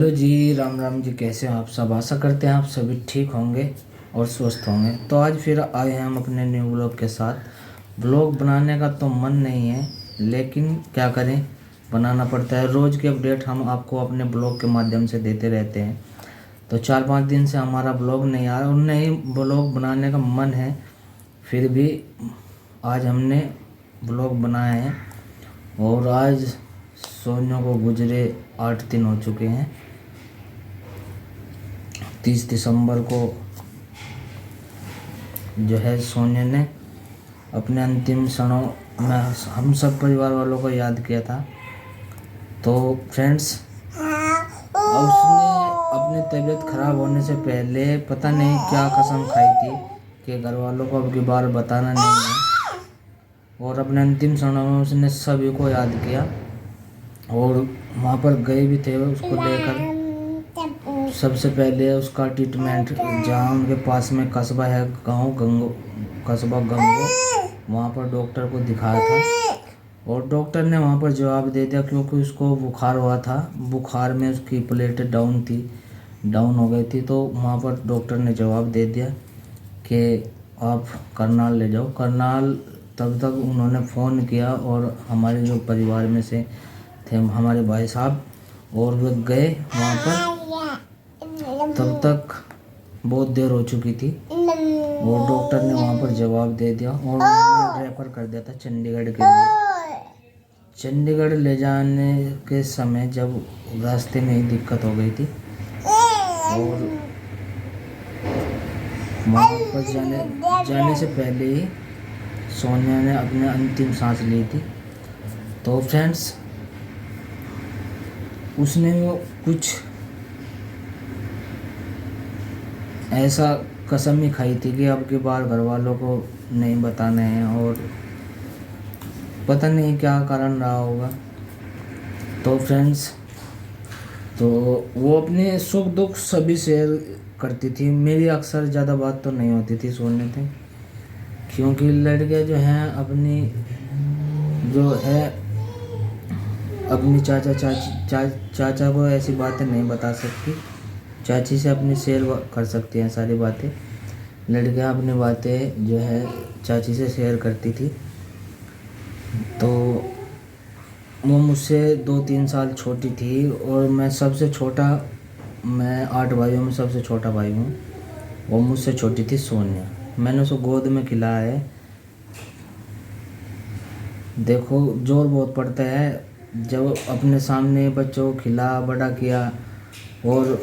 Hello जी, राम राम जी। कैसे हो आप सब? आशा करते हैं आप सभी ठीक होंगे और स्वस्थ होंगे। तो आज फिर आए हैं हम अपने न्यू ब्लॉग के साथ। ब्लॉग बनाने का तो मन नहीं है, लेकिन क्या करें, बनाना पड़ता है। रोज़ की अपडेट हम आपको अपने ब्लॉग के माध्यम से देते रहते हैं। तो 4-5 दिन से हमारा ब्लॉग नहीं आ रहा और नहीं ब्लॉग बनाने का मन है, फिर भी आज हमने ब्लॉग बनाए हैं। और आज सोनिया को गुजरे 8 दिन हो चुके हैं। 30 दिसंबर को जो है सोनिया ने अपने अंतिम क्षणों में हम सब परिवार वालों को याद किया था। तो फ्रेंड्स, उसने अपनी तबीयत खराब होने से पहले पता नहीं क्या कसम खाई थी कि घर वालों को अब की बार बताना नहीं है। और अपने अंतिम क्षणों में उसने सभी को याद किया और वहाँ पर गए भी थे उसको लेकर। सबसे पहले उसका ट्रीटमेंट जहाँ उनके पास में कस्बा है, गाँव गंगो, कस्बा गंगो, वहाँ पर डॉक्टर को दिखाया था। और डॉक्टर ने वहाँ पर जवाब दे दिया, क्योंकि उसको बुखार हुआ था। बुखार में उसकी प्लेटें डाउन हो गई थी। तो वहाँ पर डॉक्टर ने जवाब दे दिया कि आप करनाल ले जाओ। करनाल तब तक उन्होंने फ़ोन किया और हमारे जो परिवार में से थे हमारे भाई साहब, और वे गए वहाँ पर। तब तक बहुत देर हो चुकी थी और डॉक्टर ने वहाँ पर जवाब दे दिया और उन्हें रेफर कर दिया था चंडीगढ़ के लिए। चंडीगढ़ ले जाने के समय जब रास्ते में ही दिक्कत हो गई थी और वहाँ पर जाने से पहले ही सोनिया ने अपने अंतिम सांस ली थी। तो फ्रेंड्स, उसने कुछ ऐसा कसम ही खाई थी कि अब की बार घर वालों को नहीं बताना है, और पता नहीं क्या कारण रहा होगा। तो फ्रेंड्स, तो वो अपने सुख दुख सभी शेयर करती थी। मेरी अक्सर ज़्यादा बात तो नहीं होती थी सोने थे, क्योंकि लड़कियां जो हैं अपनी जो है अपनी चाचा को ऐसी बातें नहीं बता सकती। चाची से अपनी शेयर कर सकती हैं सारी बातें। लड़कियां अपनी बातें जो है चाची से शेयर करती थी। तो वो मुझसे 2-3 साल छोटी थी और मैं सबसे छोटा, मैं 8 भाइयों में सबसे छोटा भाई हूँ। वो मुझसे छोटी थी सोनिया। मैंने उसको गोद में खिलाया है। देखो, जोर बहुत पड़ता है जब अपने सामने बच्चों को खिला बड़ा किया और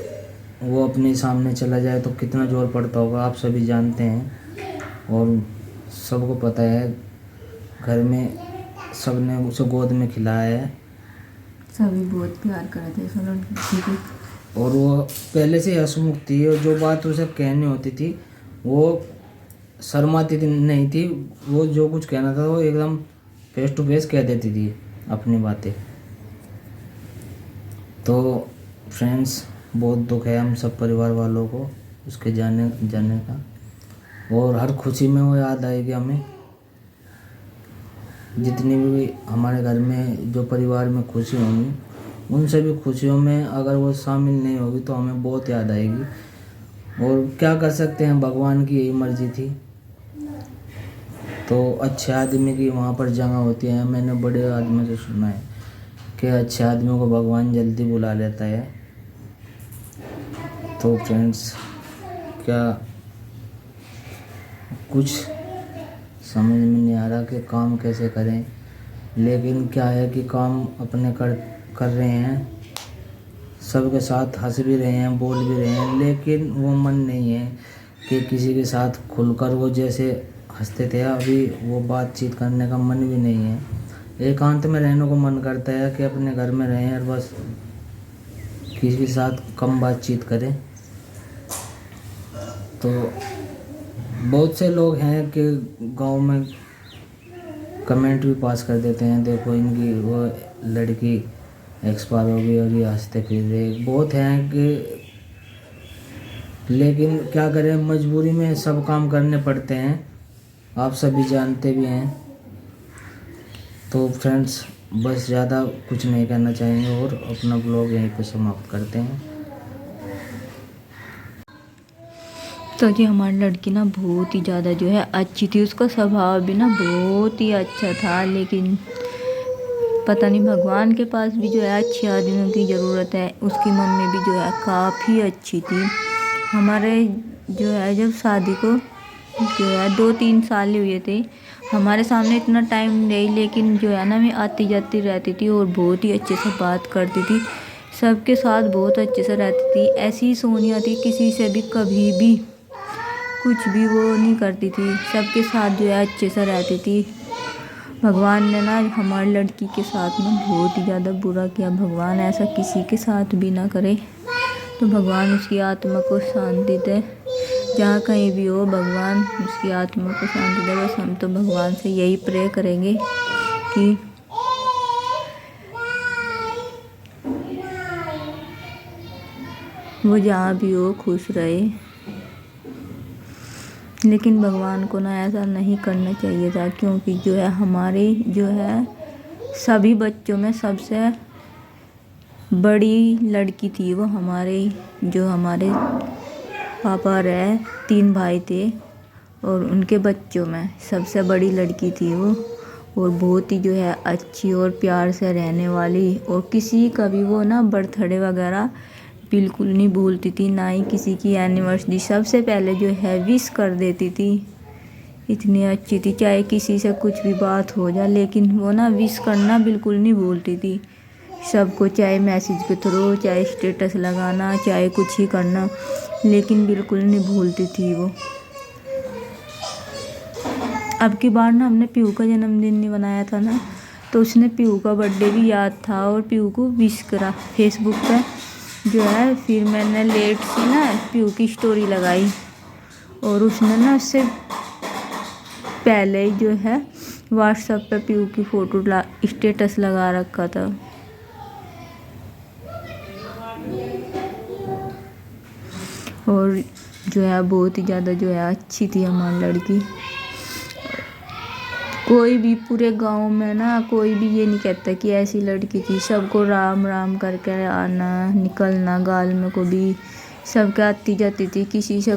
वो अपने सामने चला जाए तो कितना जोर पड़ता होगा, आप सभी जानते हैं और सबको पता है। घर में सबने उसे गोद में खिलाया है, सभी बहुत प्यार करते हैं सोनम। और वो पहले से हंसमुख थी और जो बात उसे कहनी होती थी वो शर्माती थी नहीं थी। वो जो कुछ कहना था वो एकदम फेस टू फेस कह देती थी अपनी बातें। तो फ्रेंड्स, बहुत दुख है हम सब परिवार वालों को उसके जाने का, और हर खुशी में वो याद आएगी हमें। जितनी भी हमारे घर में जो परिवार में खुशी होंगी, उन सभी खुशियों में अगर वो शामिल नहीं होगी तो हमें बहुत याद आएगी। और क्या कर सकते हैं, भगवान की यही मर्जी थी। तो अच्छे आदमी की वहाँ पर जगह होती है। मैंने बड़े आदमी से सुना है कि अच्छे आदमियों को भगवान जल्दी बुला लेता है। तो फ्रेंड्स, क्या कुछ समझ में नहीं आ रहा कि काम कैसे करें, लेकिन क्या है कि काम अपने कर रहे हैं, सबके साथ हंस भी रहे हैं, बोल भी रहे हैं, लेकिन वो मन नहीं है कि किसी के साथ खुलकर वो जैसे हंसते थे अभी वो बातचीत करने का मन भी नहीं है। एकांत में रहने को मन करता है कि अपने घर में रहें और बस किसी के साथ कम बातचीत करें। तो बहुत से लोग हैं कि गांव में कमेंट भी पास कर देते हैं, देखो इनकी वो लड़की एक्सपायर हो गई और ये हंसते फिर रहे। बहुत हैं कि, लेकिन क्या करें, मजबूरी में सब काम करने पड़ते हैं, आप सभी जानते भी हैं। तो फ्रेंड्स, बस ज़्यादा कुछ नहीं कहना चाहेंगे और अपना ब्लॉग यहीं पे समाप्त करते हैं। तो जी हमारी लड़की ना बहुत ही ज़्यादा जो है अच्छी थी, उसका स्वभाव भी ना बहुत ही अच्छा था, लेकिन पता नहीं भगवान के पास भी जो है अच्छे आदमियों की ज़रूरत है। उसकी मम्मी भी जो है काफ़ी अच्छी थी। हमारे जो है जब शादी को जो है 2-3 साल ही हुए थे, हमारे सामने इतना टाइम नहीं, लेकिन जो है ना मैं आती जाती रहती थी और बहुत ही अच्छे से बात करती थी, सबके साथ बहुत अच्छे से रहती थी। ऐसी सोनिया थी, किसी से भी कभी भी कुछ भी वो नहीं करती थी, सबके साथ जो है अच्छे से रहती थी। भगवान ने ना हमारी लड़की के साथ में बहुत ही ज़्यादा बुरा किया। भगवान ऐसा किसी के साथ भी ना करे, तो भगवान उसकी आत्मा को शांति दे, जहाँ कहीं भी हो भगवान उसकी आत्मा को शांति दे। बस हम तो भगवान से यही प्रे करेंगे कि वो जहाँ भी हो खुश रहे। लेकिन भगवान को ना ऐसा नहीं करना चाहिए था, क्योंकि जो है हमारी जो है सभी बच्चों में सबसे बड़ी लड़की थी वो। हमारे पापा रहे 3 भाई थे और उनके बच्चों में सबसे बड़ी लड़की थी वो, और बहुत ही जो है अच्छी और प्यार से रहने वाली, और किसी का भी वो ना बर्थडे वगैरह बिल्कुल नहीं भूलती थी, ना ही किसी की एनिवर्सरी, सबसे पहले जो है विश कर देती थी। इतनी अच्छी थी, चाहे किसी से कुछ भी बात हो जाए, लेकिन वो ना विश करना बिल्कुल नहीं भूलती थी सबको, चाहे मैसेज के थ्रू, चाहे स्टेटस लगाना, चाहे कुछ ही करना, लेकिन बिल्कुल नहीं भूलती थी वो। अब की बार ना हमने पीहू का जन्मदिन नहीं बनाया था ना, तो उसने पीहू का बर्थडे भी याद था और पीहू को विश करा फेसबुक पे जो है। फिर मैंने लेट सी ना पीहू की स्टोरी लगाई, और उसने ना उससे पहले ही जो है व्हाट्सएप पे पीहू की फ़ोटो स्टेटस लगा रखा था। और जो है बहुत ही ज़्यादा जो है अच्छी थी हमारी लड़की। कोई भी पूरे गांव में ना कोई भी ये नहीं कहता कि ऐसी लड़की थी, सबको राम राम करके आना निकलना, गाल में को भी सबके आती जाती थी, किसी से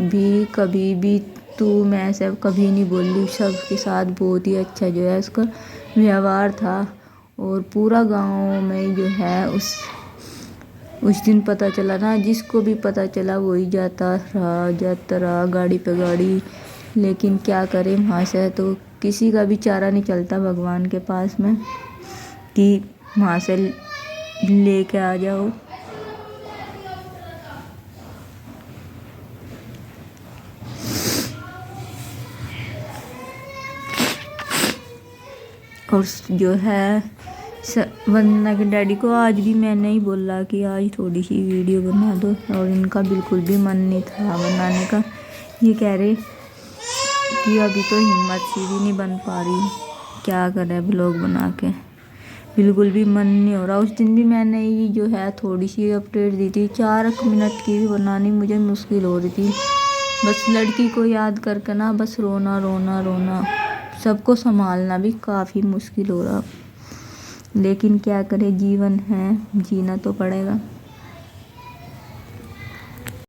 भी कभी भी तू मैं सब कभी नहीं बोली, सबके साथ बहुत ही अच्छा जो है उसका व्यवहार था। और पूरा गांव में जो है उस दिन पता चला ना, जिसको भी पता चला वही जाता रहा गाड़ी पे गाड़ी। लेकिन क्या करें, वहाँ से तो किसी का भी चारा नहीं चलता भगवान के पास में कि वहाँ से लेके आ जाओ। और जो है वंदना के डैडी को आज भी मैंने ही बोला कि आज थोड़ी सी वीडियो बना दो, और इनका बिल्कुल भी मन नहीं था बनाने का। ये कह रहे कि अभी तो हिम्मत सी भी नहीं बन पा रही, क्या करे ब्लॉग बना के, बिल्कुल भी मन नहीं हो रहा। उस दिन भी मैंने ही जो है थोड़ी सी अपडेट दी थी, 4 मिनट की भी बनानी मुझे मुश्किल हो रही थी। बस लड़की को याद करके ना बस रोना रोना रोना, सबको संभालना भी काफ़ी मुश्किल हो रहा। लेकिन क्या करें, जीवन है, जीना तो पड़ेगा।